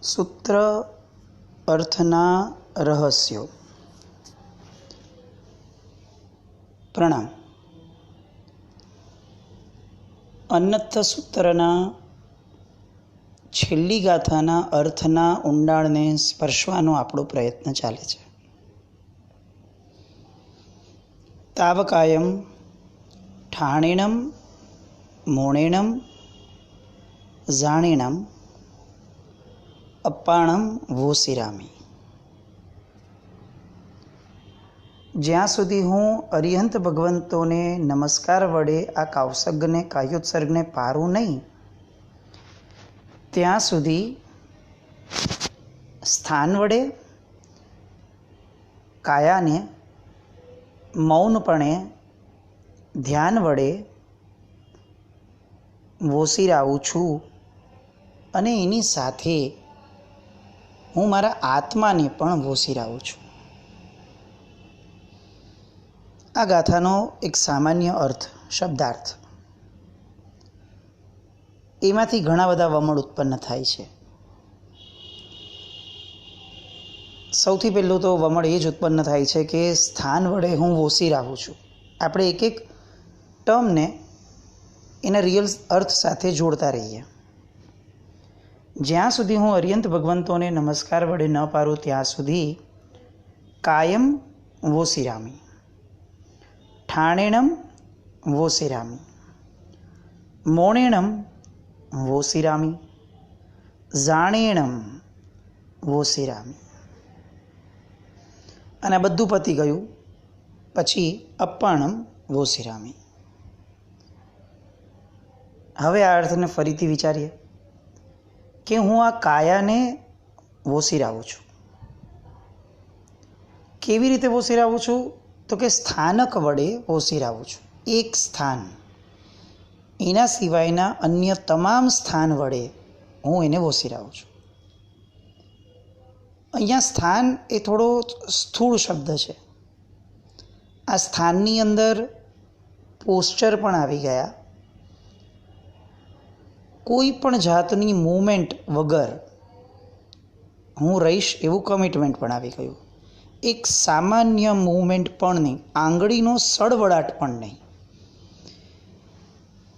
સૂત્ર અર્થના રહસ્યો. પ્રણામ. અન્નત્થ સૂત્રના છેલ્લી ગાથાના અર્થના ઊંડાણને સ્પર્શવાનો આપણો પ્રયત્ન ચાલે છે. તાવકાયમ ઠાણેણમ મોણેણમ જાણેણમ અપ્પાણમ વોસિરામી. જ્યાં સુધી હું અરિહંત ભગવંતોને નમસ્કાર વડે આ કાવસર્ગને કાયોત્સર્ગને પારું નહીં, ત્યાં સુધી સ્થાન વડે કાયાને મૌનપણે ધ્યાન વડે વોસિરાવું છું અને એની સાથે હું મારા આત્માને પણ વોસિરાવું છું. આ ગાથાનો એક સામાન્ય અર્થ, શબ્દાર્થ, એમાંથી ઘણા બધા વમળ ઉત્પન્ન થાય છે. સૌથી પહેલું તો વમળ એ જ ઉત્પન્ન થાય છે કે સ્થાન વડે હું વોસિરાવું છું. આપણે એક એક ટર્મને એના રિયલ અર્થ સાથે જોડતા રહીએ. જ્યાં સુધી હું અરિહંત ભગવંતોને નમસ્કાર વડે ન પારું ત્યાં સુધી કાયમ વોસિરામી, ઠાણેણમ વોસિરામી, મોણેણમ વોસિરામી, જાણેણમ વોસિરામી. અને આ બધું પતી ગયું પછી અપ્પાણમ વોસિરામી. હવે આ અર્થને ફરીથી વિચારીએ કે હું આ કાયાને વોસિરાવું છું. કેવી રીતે વોસિરાવું છું? તો કે સ્થાનક વડે વોસિરાવું છું. એક સ્થાન, એના સિવાયના અન્ય તમામ સ્થાન વડે હું એને વોસિરાવું છું. અહીંયા સ્થાન એ થોડો સ્થૂળ શબ્દ છે. આ સ્થાનની અંદર પોસ્ચર પણ આવી ગયા. કોઈ પણ જાતની મૂવમેન્ટ વગર હું રહીશ એવું કમિટમેન્ટ પણ આવી ગયું. એક સામાન્ય મૂવમેન્ટ પણ નહીં, આંગળીનો સળવળાટ પણ નહીં.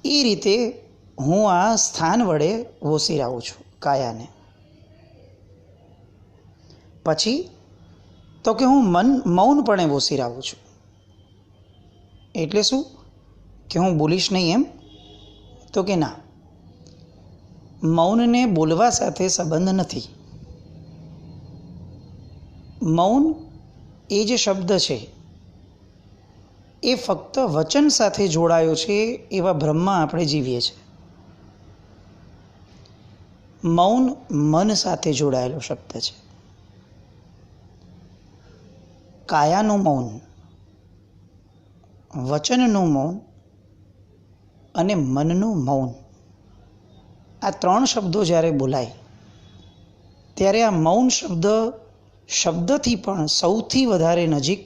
એ રીતે હું આ સ્થાન વડે વોસિરાવું છું કાયાને. પછી તો કે હું મૌનપણે વોસિરાવું છું. એટલે શું? કે હું બોલીશ નહીં એમ? તો કે ના, મૌનને બોલવા સાથે સંબંધ નથી. મૌન એ જે શબ્દ છે એ ફક્ત વચન સાથે જોડાયો છે એવા ભ્રમમાં આપણે જીવીએ છીએ. મૌન મન સાથે જોડાયેલો શબ્દ છે. કાયાનું મૌન, વચનનું મૌન અને મનનું મૌન, આ ત્રણ શબ્દો જ્યારે બોલાય ત્યારે આ મૌન શબ્દથી પણ સૌથી વધારે નજીક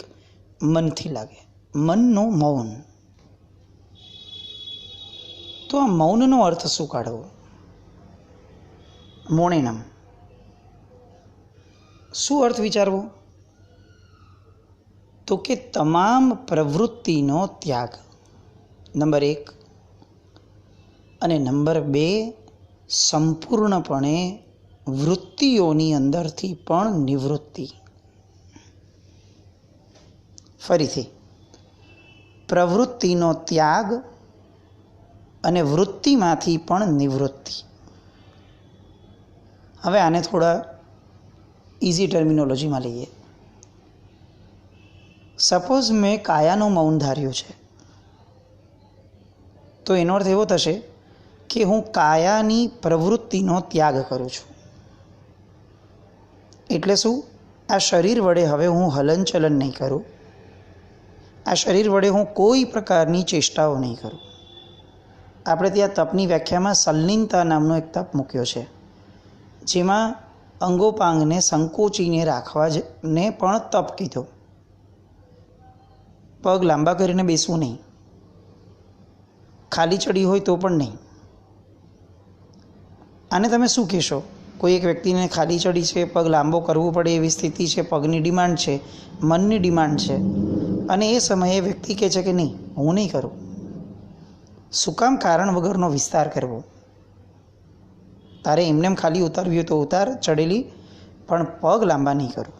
મનથી લાગે. મનનું મૌન. તો આ મૌનનો અર્થ શું કાઢવો? મોણેનમ. શું અર્થ વિચારવો? તો કે તમામ પ્રવૃત્તિનો ત્યાગ, નંબર 1. અને નંબર 2, સંપૂર્ણપણે વૃત્તિઓની અંદરથી પણ નિવૃત્તિ. ફરીથી, પ્રવૃત્તિનો ત્યાગ અને વૃત્તિમાંથી પણ નિવૃત્તિ. હવે આને થોડા ઇઝી ટર્મિનોલોજીમાં લઈએ. સપોઝ મેં કાયાનું મૌન ધાર્યું છે, તો એનો અર્થ એવો થશે કે હું કાયાની પ્રવૃત્તિનો ત્યાગ કરું છું. એટલે શું? આ શરીર વડે હવે હું હલનચલન નહીં કરું. આ શરીર વડે હું કોઈ પ્રકારની ચેષ્ટાઓ નહીં કરું. આપણે ત્યાં તપની વ્યાખ્યામાં સલ્લિનતા નામનો એક તપ મૂક્યો છે, જેમાં અંગોપાંગને સંકોચીને રાખવાને પણ તપ કીધો. પગ લાંબા કરીને બેસવું નહીં, ખાલી ચડી હોય તો પણ નહીં. આને તમે શું કહેશો? કોઈ એક વ્યક્તિને ખાલી ચડી છે, પગ લાંબો કરવો પડે એવી સ્થિતિ છે, પગની ડિમાન્ડ છે, મનની ડિમાન્ડ છે, અને એ સમયે વ્યક્તિ કહે છે કે નહીં, હું નહીં કરું. શું કામ કારણ વગરનો વિસ્તાર કરવો? તારે એમને ખાલી ઉતારવી હોય તો ઉતાર ચડેલી, પણ પગ લાંબા નહીં કરું.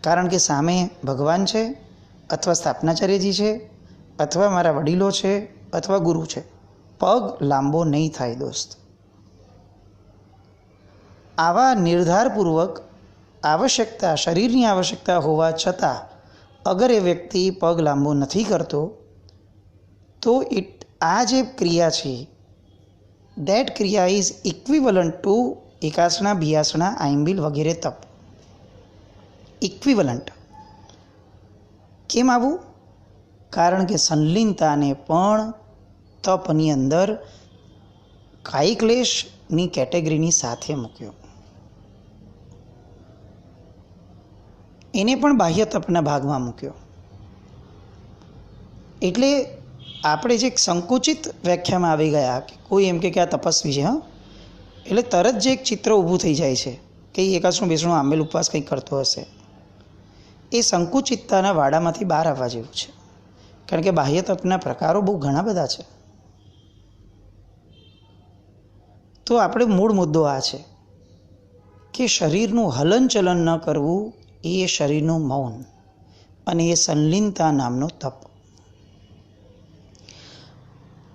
કારણ કે સામે ભગવાન છે, અથવા સ્થાપનાચાર્યજી છે, અથવા મારા વડીલો છે, અથવા ગુરુ છે. પગ લાંબો નહીં થાય દોસ્ત. આવા નિર્ધારપૂર્વક આવશ્યકતા, શરીરની આવશ્યકતા હોવા છતાં અગર એ વ્યક્તિ પગ લાંબો નથી કરતો, તો આ જે ક્રિયા છે, દેટ ક્રિયા ઇઝ ઇક્વિવલન્ટ ટુ એકાસના, બિયાસના, આઈમ્બિલ વગેરે તપ. ઇક્વિવલન્ટ. કેમ આવું? કારણ કે સંલીનતાને પણ તપની અંદર કાયિકલેશની કેટેગરીની સાથે મૂક્યો. એને પણ બાહ્ય તપના ભાગમાં મૂક્યો. એટલે આપણે જે સંકુચિત વ્યાખ્યામાં આવી ગયા કે કોઈ એમ કે આ તપસ્વી છે, એટલે તરત જે એક ચિત્ર ઊભું થઈ જાય છે કે એ એકાસનું બેસણું આંબેલ ઉપવાસ કંઈક કરતો હશે. એ સંકુચિતતાના વાડામાંથી બહાર આવવા જેવું છે. કારણ કે બાહ્ય તપના પ્રકારો બહુ ઘણા બધા છે. તો આપણે મૂળ મુદ્દો આ છે કે શરીરનું હલનચલન ન કરવું એ શરીરનું મૌન, અને એ સંલીનતા નામનો તપ.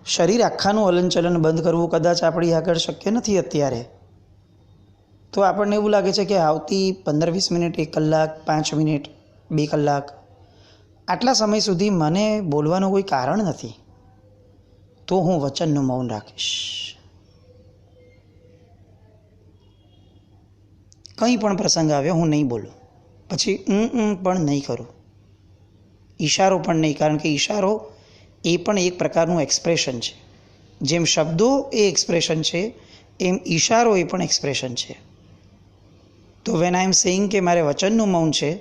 શરીર આખાનું હલનચલન બંધ કરવું કદાચ આપણી આગળ શક્ય નથી અત્યારે. તો આપણને એવું લાગે છે કે આવતી 15-20 મિનિટ, 1 કલાક, 5 મિનિટ, 2 કલાક, આટલા સમય સુધી મને બોલવાનું કોઈ કારણ નથી, તો હું વચનનું મૌન રાખીશ. કંઈ પણ પ્રસંગ આવ્યો હું નહીં બોલું, પછી પણ નહીં કરું, ઈશારો પણ નહીં. કારણ કે ઈશારો એ પણ એક પ્રકારનું એક્સપ્રેશન છે. જેમ શબ્દો એ એક્સપ્રેશન છે, એમ ઈશારો એ પણ એક્સપ્રેશન છે. તો વેન આઈ એમ સેઇંગ કે મારે વચનનું મૌન છે,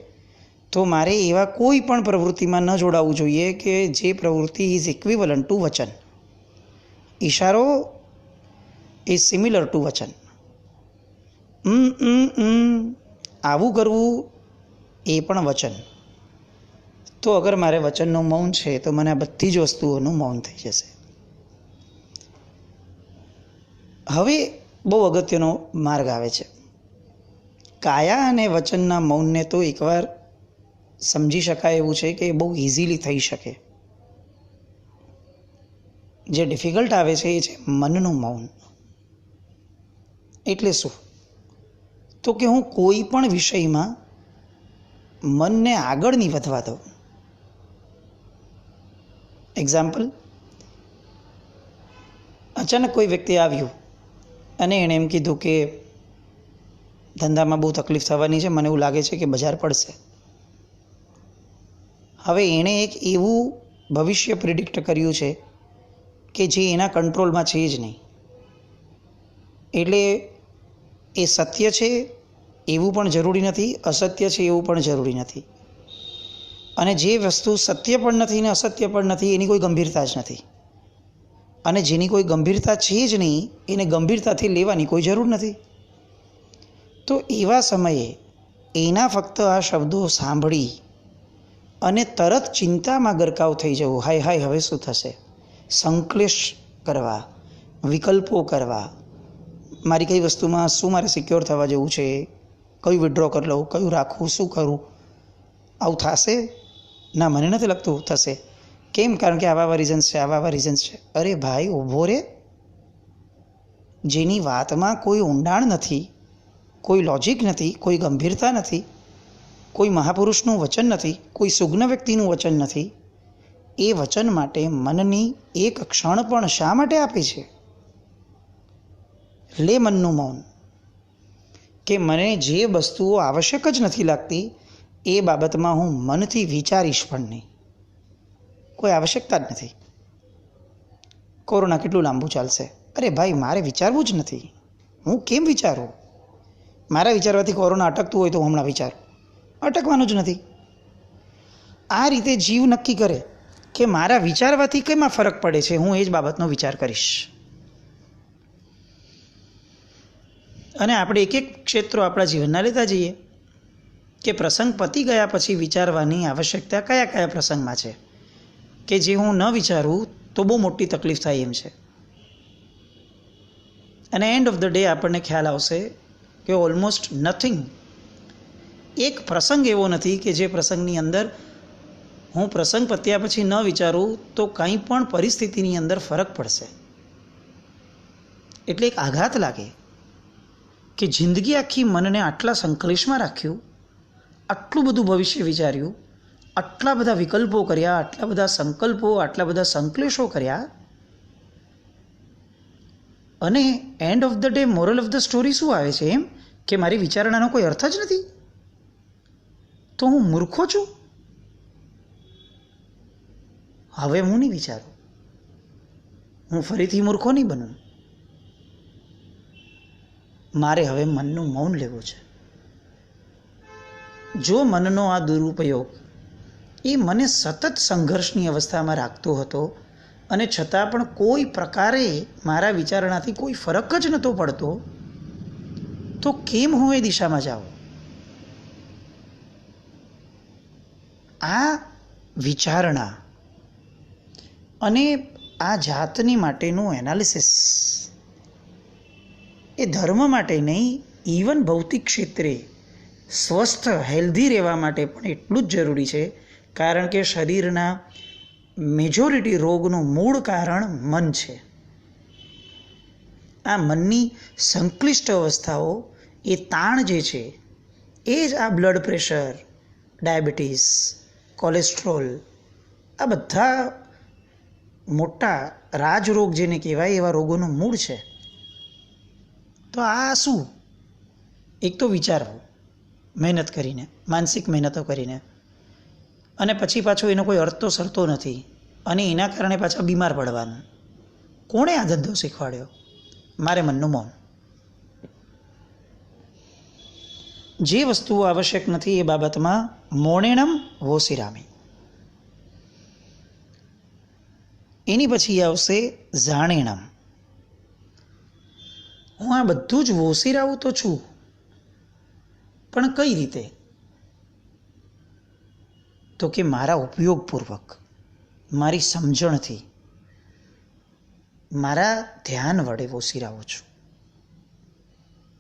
તો મારે એવા કોઈ પણ પ્રવૃત્તિમાં ન જોડાવવું જોઈએ કે જે પ્રવૃત્તિ ઇઝ ઇક્વિવલન્ટ ટુ વચન. ઈશારો ઇઝ સિમિલર ટુ વચન. આવું કરવું એ પણ વચન. તો અગર મારે વચનનું મૌન છે, તો મને આ બધી જ વસ્તુઓનું મૌન થઈ જશે. હવે બહુ અગત્યનો માર્ગ આવે છે. કાયા અને વચનના મૌનને તો એકવાર સમજી શકાય એવું છે કે બહુ ઇઝીલી થઈ શકે. જે ડિફિકલ્ટ આવે છે એ છે મનનું મૌન. એટલે શું? તો કે હું કોઈ પણ વિષયમાં મનને આગળ નહીં વધવા દઉં. એક્ઝામ્પલ, અચાનક કોઈ વ્યક્તિ આવ્યું અને એણે એમ કીધું કે ધંધામાં બહુ તકલીફ થવાની છે, મને એવું લાગે છે કે બજાર પડશે. હવે એણે એક એવું ભવિષ્ય પ્રિડિક્ટ કર્યું છે કે જે એના કંટ્રોલમાં છે જ નહીં. એટલે એ સત્ય છે એવું પણ જરૂરી નથી, અસત્ય છે એવું પણ જરૂરી નથી. અને જે વસ્તુ સત્ય પણ નથી ને અસત્ય પણ નથી, એની કોઈ ગંભીરતા જ નથી. અને જેની કોઈ ગંભીરતા છે જ નહીં, એને ગંભીરતાથી લેવાની કોઈ જરૂર નથી. તો એવા સમયે એના ફક્ત આ શબ્દો સાંભળી અને તરત ચિંતામાં ગરકાવ થઈ જવું, હાય હાય હવે શું થશે, સંશ્લેષ કરવા, વિકલ્પો કરવા, મારી કઈ વસ્તુમાં શું મારે સિક્યોર થવા જેવું છે, કયું વિડ્રો કરી લઉં, કયું રાખવું, શું કરું, આવું થશે? ના, મને નથી લાગતું થશે. કેમ? કારણ કે આવા રીઝન્સ છે, આવા રીઝન્સ છે. અરે ભાઈ, ઊભો રે. જેની વાતમાં કોઈ ઊંડાણ નથી, કોઈ લોજિક નથી, કોઈ ગંભીરતા નથી, કોઈ મહાપુરુષનું વચન નથી, કોઈ સુજ્ઞ વ્યક્તિનું વચન નથી, એ વચન માટે મનની એક ક્ષણ પણ શા માટે આપે છે? લે મનનું મૌન. કે મને જે વસ્તુઓ આવશ્યક જ નથી લાગતી એ બાબતમાં હું મનથી વિચારીશ પણ નહીં. કોઈ આવશ્યકતા જ નથી. કોરોના કેટલું લાંબુ ચાલશે? અરે ભાઈ, મારે વિચારવું જ નથી. હું કેમ વિચારું? મારા વિચારવાથી કોરોના અટકતું હોય તો હું હમણાં વિચારું. અટકવાનું જ નથી. આ રીતે જીવ નક્કી કરે કે મારા વિચારવાથી કેમાં ફરક પડે છે, હું એ જ બાબતનો વિચાર કરીશ. અને આપણે એક એક ક્ષેત્રો આપણા જીવનના લેતા જઈએ કે પ્રસંગ પતી ગયા પછી વિચારવાની આવશ્યકતા કયા કયા પ્રસંગમાં છે કે જે હું ન વિચારું તો બહુ મોટી તકલીફ થાય એમ છે. અને એન્ડ ઓફ ધ ડે આપણને ખ્યાલ આવશે કે ઓલમોસ્ટ નથિંગ, એક પ્રસંગ એવો નથી કે જે પ્રસંગની અંદર હું પ્રસંગ પત્યા પછી ન વિચારું તો કંઈ પણ પરિસ્થિતિની અંદર ફરક પડશે. એટલે એક આઘાત લાગે કે જિંદગી આખી મનને આટલા સંકલેશમાં રાખ્યું, આટલું બધું ભવિષ્ય વિચાર્યું, આટલા બધા વિકલ્પો કર્યા, આટલા બધા સંકલ્પો, આટલા બધા સંકલેશો કર્યા, અને end of the day moral of the story શું આવે છે? એમ કે મારી વિચારણાનો કોઈ અર્થ જ નથી, તો હું મૂર્ખો છું. હવે હું નહીં વિચારું, હું ફરીથી મૂર્ખો નહીં બનું. મારે હવે મનનું મૌન લેવું છે. જો મનનો આ દુરુપયોગ એ મને સતત સંઘર્ષની અવસ્થામાં રાખતો હતો અને છતાં પણ કોઈ પ્રકારે મારા વિચારણાથી કોઈ ફરક જ નહોતો પડતો, તો કેમ હું એ દિશામાં જાઉં? આ વિચારણા અને આ જાતની માટેનું એનાલિસિસ એ ધર્મ માટે નહીં, ઇવન ભૌતિક ક્ષેત્રે સ્વસ્થ હેલ્ધી રહેવા માટે પણ એટલું જ જરૂરી છે. કારણ કે શરીરના મેજોરિટી રોગનું મૂળ કારણ મન છે. આ મનની સંક્લિષ્ટ અવસ્થાઓ, એ તાણ જે છે એ જ આ બ્લડ પ્રેશર, ડાયાબિટીસ, કોલેસ્ટ્રોલ, આ બધા મોટા રાજરોગ જેને કહેવાય એવા રોગોનું મૂળ છે. તો આ શું? એક તો વિચારવું મહેનત કરીને, માનસિક મહેનતો કરીને, અને પછી પાછો એનો કોઈ અર્થ તો સરતો નથી, અને એના કારણે પાછા બીમાર પડવાનું. કોણે આ ધંધો શીખવાડ્યો? મારે મનનું મૌન. જે વસ્તુઓ આવશ્યક નથી એ બાબતમાં મૌનેણમ વોસિરામી. એની પછી આવશે જાણેણમ. હું આ બધું જ વોસિરાવું તો છું, પણ કઈ રીતે? તો કે મારા ઉપયોગપૂર્વક, મારી સમજણથી, મારા ધ્યાન વડે વોસિરાવું છું.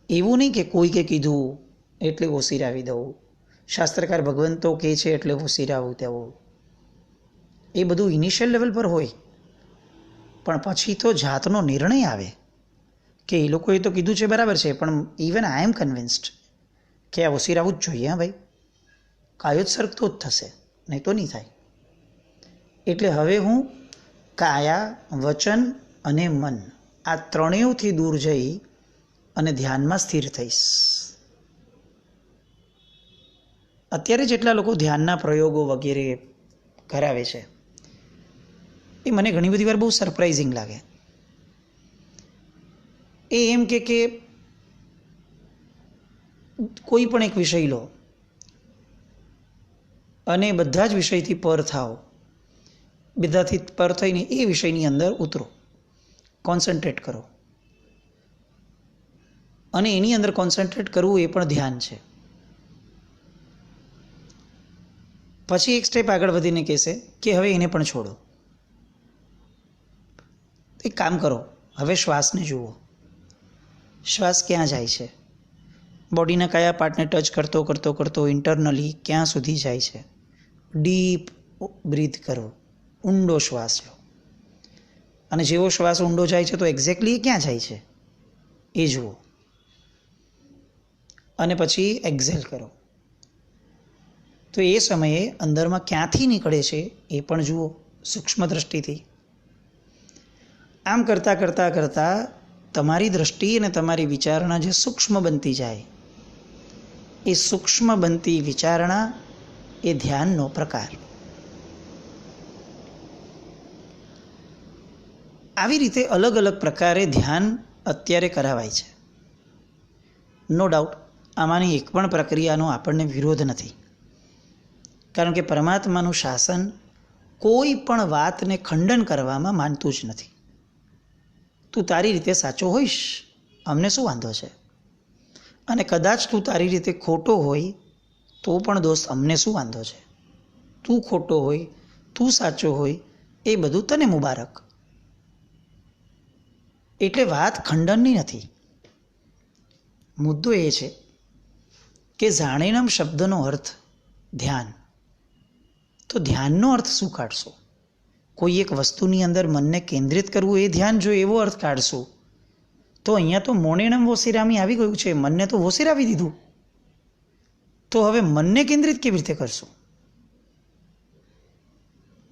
એવું નહીં કે કોઈકે કીધું એટલે વોસિરાવી દઉં, શાસ્ત્રકાર ભગવંતો કહે છે એટલે વોસિરાવું તેવું. એ બધું ઇનિશિયલ લેવલ પર હોય, પણ પછી તો જાતનો નિર્ણય આવે કે એ લોકોએ તો કીધું છે બરાબર છે, પણ ઇવન આઈ એમ કન્વિન્સ્ડ કે આ વોસિરાવું જ જોઈએ. હા ભાઈ, કાયો જ સરકતો જ થશે, નહીં તો નહીં થાય. એટલે હવે હું કાયા, વચન અને મન, આ ત્રણેયથી દૂર જઈ અને ધ્યાનમાં સ્થિર થઈશ. અત્યારે જેટલા લોકો ધ્યાનના પ્રયોગો વગેરે કરાવે છે એ મને ઘણી બધી વાર બહુ સરપ્રાઇઝિંગ લાગે. એ એમ કે કોઈ પણ એક વિષય લો અને બધા જ વિષયથી પર થાઓ, બધાથી પર થઈને એ વિષયની અંદર ઉતરો, કોન્સન્ટ્રેટ કરો, અને એની અંદર કોન્સન્ટ્રેટ કરવું એ પણ ધ્યાન છે. પછી એક સ્ટેપ આગળ વધીને કહેશે કે હવે એને પણ છોડો. એક કામ કરો, હવે શ્વાસને જુઓ. શ્વાસ ક્યાં જાય છે? બોડીના કયા પાર્ટને ટચ કરતો કરતો કરતો ઇન્ટરનલી ક્યાં સુધી જાય છે? ડીપ બ્રીથ કરો, ઊંડો શ્વાસ લો, અને જેવો શ્વાસ ઊંડો જાય છે તો એક્ઝેક્ટલી ક્યાં જાય છે એ જુઓ. અને પછી એક્ઝેલ કરો, તો એ સમયે અંદરમાં ક્યાંથી નીકળે છે એ પણ જુઓ સૂક્ષ્મ દ્રષ્ટિથી. આમ કરતાં કરતાં કરતાં તમારી દ્રષ્ટિ અને તમારી વિચારણા જે સૂક્ષ્મ બનતી જાય, એ સૂક્ષ્મ બનતી વિચારણા એ ધ્યાનનો પ્રકાર. આવી રીતે અલગ અલગ પ્રકારે ધ્યાન અત્યારે કરાવાય છે. નો ડાઉટ આમાંની એક પણ પ્રક્રિયાનો આપણને વિરોધ નથી, કારણ કે પરમાત્માનું શાસન કોઈ પણ વાતને ખંડન કરવામાં માનતું જ નથી. તું તારી રીતે સાચો હોઈશ, અમને શું વાંધો છે? અને કદાચ તું તારી રીતે ખોટો હોય તો પણ દોસ્ત અમને શું વાંધો છે? તું ખોટો હોય, તું સાચો હોય, એ બધું તને મુબારક. એટલે વાત ખંડનની નથી. મુદ્દો એ છે કે જાણેનમ શબ્દનો અર્થ ધ્યાન. તો ધ્યાનનો અર્થ શું કાઢશો? કોઈ એક વસ્તુની અંદર મનને કેન્દ્રિત કરવું એ ધ્યાન, જો એવો અર્થ કાઢશો તો અહીંયા તો મોણેણમ વોસિરામી આવી ગયું છે. મનને તો વોસિરાવી દીધું. તો હવે મનને કેન્દ્રિત કેવી રીતે કરશું?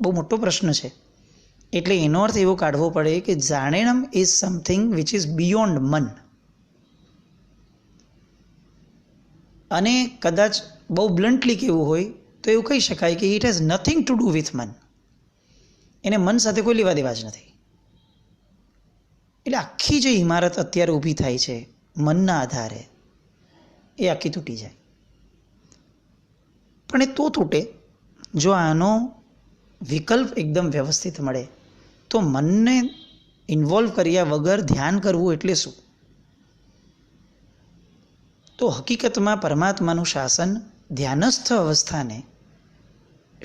બહુ મોટો પ્રશ્ન છે. એટલે એનો અર્થ એવો કાઢવો પડે કે જાણેણમ is something which is beyond મન. અને કદાચ બહુ બ્લન્ટલી કહેવું હોય તો એવું કહી શકાય કે it has nothing to do with મન. એને મન સાથે કોઈ લેવા દેવા જ નથી. એટલે આખી જે ઇમારત અત્યારે ઊભી થાય છે મનના આધારે, એ આખી તૂટી જાય. પણ એ તો તૂટે જો આનો વિકલ્પ એકદમ વ્યવસ્થિત મળે. તો મનને ઇન્વોલ્વ કર્યા વગર ધ્યાન કરવું એટલે શું? તો હકીકતમાં પરમાત્માનું શાસન ધ્યાનસ્થ અવસ્થાને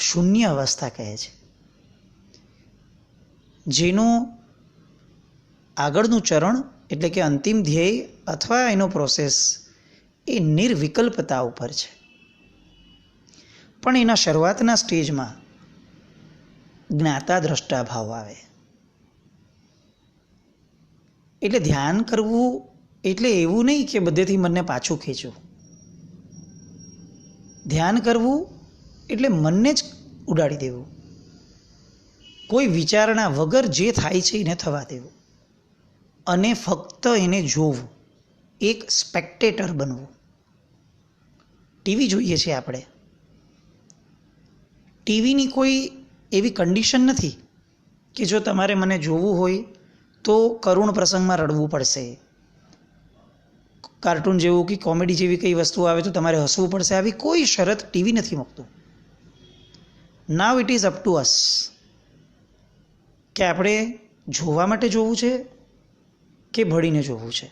શૂન્ય અવસ્થા કહે છે, જેનું આગળનું ચરણ એટલે કે અંતિમ ધ્યેય અથવા એનો પ્રોસેસ એ નિર્વિકલ્પતા ઉપર છે. પણ એના શરૂઆતના સ્ટેજમાં જ્ઞાતા દ્રષ્ટા ભાવ આવે. એટલે ધ્યાન કરવું એટલે એવું નહીં કે બધેથી મનને પાછું ખેંચવું. ધ્યાન કરવું એટલે મનને જ ઉડાડી દેવું. કોઈ વિચારણા વગર જે થાય છે એને થવા દેવું અને ફક્ત એને જોવું, એક સ્પેક્ટેટર બનવું. ટીવી જોઈએ છીએ આપણે. ટીવીની કોઈ એવી કન્ડિશન નથી કે જો તમારે મને જોવું હોય તો કરુણ પ્રસંગમાં રડવું પડશે, કાર્ટૂન જેવું કે કોમેડી જેવી કઈ વસ્તુ આવે તો તમારે હસવું પડશે. આવી કોઈ શરત ટીવી નથી મૂકતું. Now it is up to us કે આપણે જોવા માટે જોવું છે કે ભળીને જોવું છે.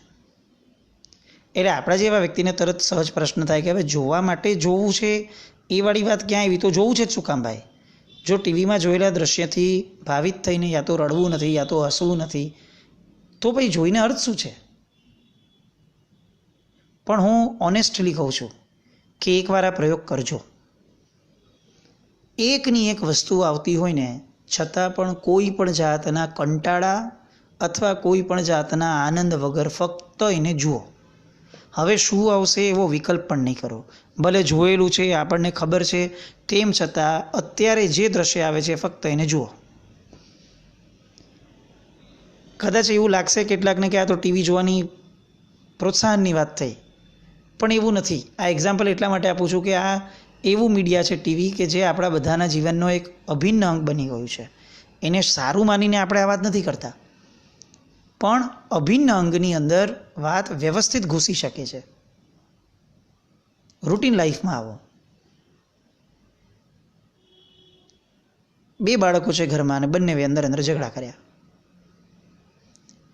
એટલે આપણા જેવા વ્યક્તિને તરત સહજ પ્રશ્ન થાય કે હવે જોવા માટે જોવું છે એ વાળી વાત ક્યાં આવી? તો જોવું છે જ શું કામ ભાઈ? જો ટીવીમાં જોયેલા દ્રશ્યથી ભાવિત થઈને યા તો રડવું નથી યા તો હસવું નથી તો ભાઈ જોઈને અર્થ શું છે? પણ હું ઓનેસ્ટલી કહું છું કે એકવાર આ પ્રયોગ કરજો. એકની એક વસ્તુ આવતી હોય ને છતાં પણ કોઈ પણ જાતના કંટાળા અથવા કોઈ પણ જાતના આનંદ વગર ફક્ત એને જુઓ. હવે શું આવશે એવો વિકલ્પ પણ નહીં કરો. ભલે જોયેલું છે, આપણને ખબર છે, તેમ છતાં અત્યારે જે દ્રશ્ય આવે છે ફક્ત એને જુઓ. કદાચ એવું લાગશે કેટલાકને કે આ તો ટીવી જોવાની પ્રોત્સાહનની વાત થઈ, પણ એવું નથી. આ એક્ઝામ્પલ એટલા માટે આપું છું કે આ એવું મીડિયા છે ટીવી કે જે આપણા બધાના જીવનનો એક અભિન્ન અંગ બની ગયું છે. એને સારું માનીને આપણે આ વાત નથી કરતા, પણ અભિન્ન અંગની અંદર વાત વ્યવસ્થિત ઘૂસી શકે છે. રૂટીન લાઈફમાં આવો. બે બાળકો છે ઘરમાં અને બંને અંદર અંદર ઝઘડા કર્યા.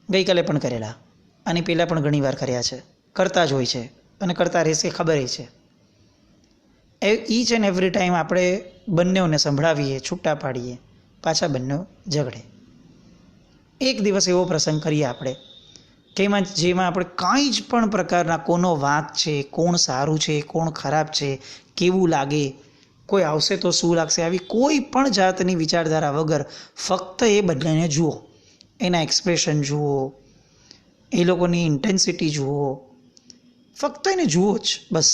ગઈકાલે પણ કરેલા અને પહેલાં પણ ઘણી વાર કર્યા છે. કરતા જ હોય છે અને કરતા રહેશે, ખબર છે. ઈચ એન્ડ એવરી ટાઈમ આપણે બંનેઓને સંભળાવીએ, છૂટા પાડીએ, પાછા બંને ઝઘડે. એક દિવસ એવો પ્રસંગ કરીએ આપણે કે જેમાં આપણે કાંઈ જ પણ પ્રકારના કોનો વાંક છે, કોણ સારું છે, કોણ ખરાબ છે, કેવું લાગે, કોઈ આવશે તો શું લાગશે, આવી કોઈ પણ જાતની વિચારધારા વગર ફક્ત એ બંનેને જુઓ, એના એક્સપ્રેશન જુઓ, એ લોકોની ઇન્ટેન્સિટી જુઓ, ફક્ત એને જુઓ જ બસ.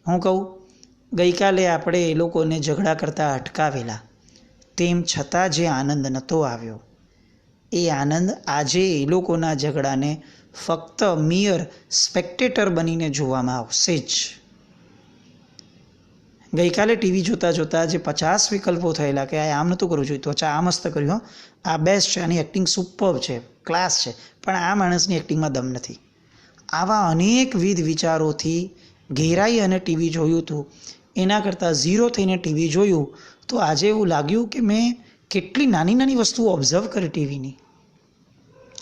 હું કહું, ગઈકાલે આપણે એ લોકોને ઝઘડા કરતાં અટકાવેલા, તેમ છતાં જે આનંદ નહોતો આવ્યો એ આનંદ આજે એ લોકોના ઝઘડાને ફક્ત મિયર સ્પેક્ટેટર બનીને જોવામાં આવશે જ. ગઈકાલે ટીવી જોતાં જોતાં જે 50 વિકલ્પો થયેલા કે આ આમ નહોતું કરવું જોઈએ, તો આ મસ્ત કર્યું, આ બેસ્ટ છે, આની એક્ટિંગ સુપર્બ છે, ક્લાસ છે, પણ આ માણસની એક્ટિંગમાં દમ નથી. આવા અનેકવિધ વિચારોથી ઘેરાઈ અને ટીવી જોયું હતું. એના કરતાં ઝીરો થઈને ટીવી જોયું તો આજે એવું લાગ્યું કે મેં કેટલી નાની નાની વસ્તુઓ ઓબ્ઝર્વ કરી ટીવીની,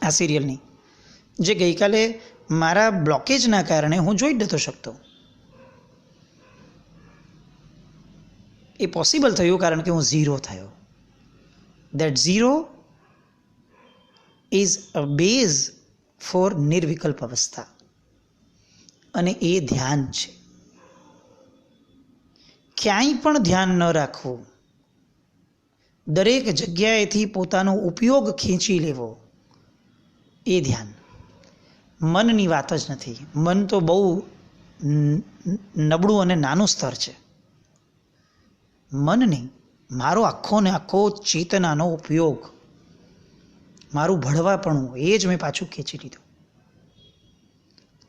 આ સિરિયલની. જે ગઈકાલે મારા બ્લોકેજના કારણે હું જોઈ જ નહોતો શકતો. એ પોસિબલ થયું કારણ કે હું ઝીરો થયો. That zero is a base for નિર્વિકલ્પ અવસ્થા, અને એ ધ્યાન છે. ક્યાંય પણ ધ્યાન ન રાખવું, દરેક જગ્યાએથી પોતાનો ઉપયોગ ખેંચી લેવો, એ ધ્યાન. મનની વાત જ નથી. મન તો બહુ નબળું અને નાનું સ્તર છે. મન નહીં, મારો આખો ને આખો ચેતનાનો ઉપયોગ, મારું ભળવાપણું, એ જ મેં પાછું ખેંચી લીધું.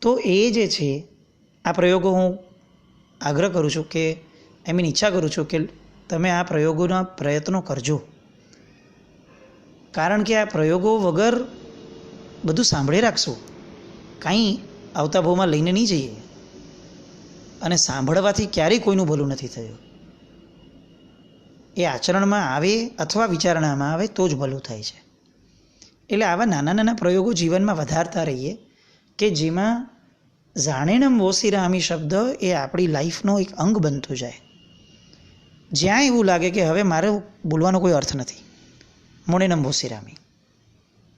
તો એ જે છે, આ પ્રયોગો હું આગ્રહ કરું છું કે ઈચ્છા કરું છું કે તમે આ પ્રયોગોના પ્રયત્નો કરજો. કારણ કે આ પ્રયોગો વગર બધું સાંભળી રાખશું, કાંઈ આવતા ભાવમાં લઈને નહીં જઈએ. અને સાંભળવાથી ક્યારેય કોઈનું ભલું નથી થયું. એ આચરણમાં આવે અથવા વિચારણામાં આવે તો જ ભલું થાય છે. એટલે આવા નાના નાના પ્રયોગો જીવનમાં વધારતા રહીએ કે જેમાં જાણેનમ વોસિરામી શબ્દ એ આપણી લાઈફનો એક અંગ બનતો જાય. જ્યાં એવું લાગે કે હવે મારે બોલવાનો કોઈ અર્થ નથી, મોણેનમ વોસિરામી.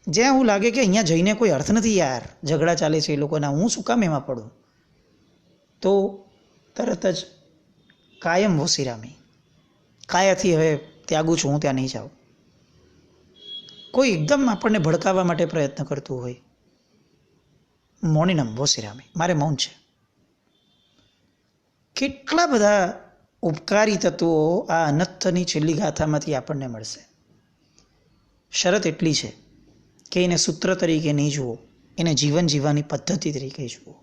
જ્યાં એવું લાગે કે અહીંયા જઈને કોઈ અર્થ નથી, યાર ઝઘડા ચાલે છે એ લોકોના, હું શું કામ એમાં પડું, તો તરત જ કાયમ વોસિરામી, કાયાથી હવે ત્યાગું છું, હું ત્યાં નહીં જાઉં. કોઈ એકદમ આપણને ભડકાવવા માટે પ્રયત્ન કરતું હોય, મૌનિનમ વોસિરામી, મારે મૌન છે. કેટલા બધા ઉપકારી તત્વો આ અનર્થની છેલ્લી ગાથામાંથી આપણને મળશે. શરત એટલી છે કે એને સૂત્ર તરીકે નહીં જુઓ, એને જીવન જીવવાની પદ્ધતિ તરીકે જુઓ.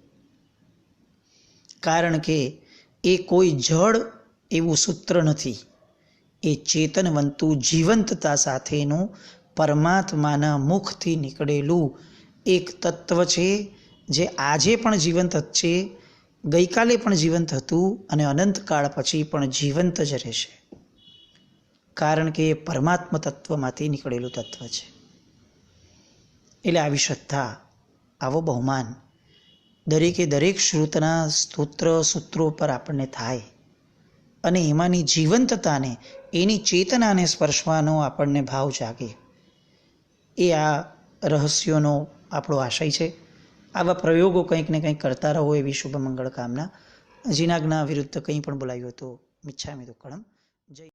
કારણ કે એ કોઈ જડ એવું સૂત્ર નથી, એ ચેતનવંતું જીવંતતા સાથેનું પરમાત્માના મુખથી નીકળેલું એક તત્વ છે, જે આજે પણ જીવંત છે, ગઈકાલે પણ જીવંત હતું અને અનંતકાળ પછી પણ જીવંત જ રહેશે. કારણ કે એ પરમાત્મ તત્વમાંથી નીકળેલું તત્વ છે. એટલે આવી શ્રદ્ધા, આવો બહુમાન દરેકે દરેક શ્રુતના સ્તોત્ર સૂત્રો પર આપણને થાય અને એમાંની જીવંતતાને, એની ચેતનાને સ્પર્શવાનો આપણને ભાવ જાગે. એ આ રહસ્યોનો આપણો આશય છે. આવા પ્રયોગો કંઈક ને કંઈક કરતા રહો, એવી શુભ મંગળ કામના. જીનાજ્ઞા વિરુદ્ધ કંઈ પણ બોલાયું તો મિચ્છામિ દુક્કડમ. જય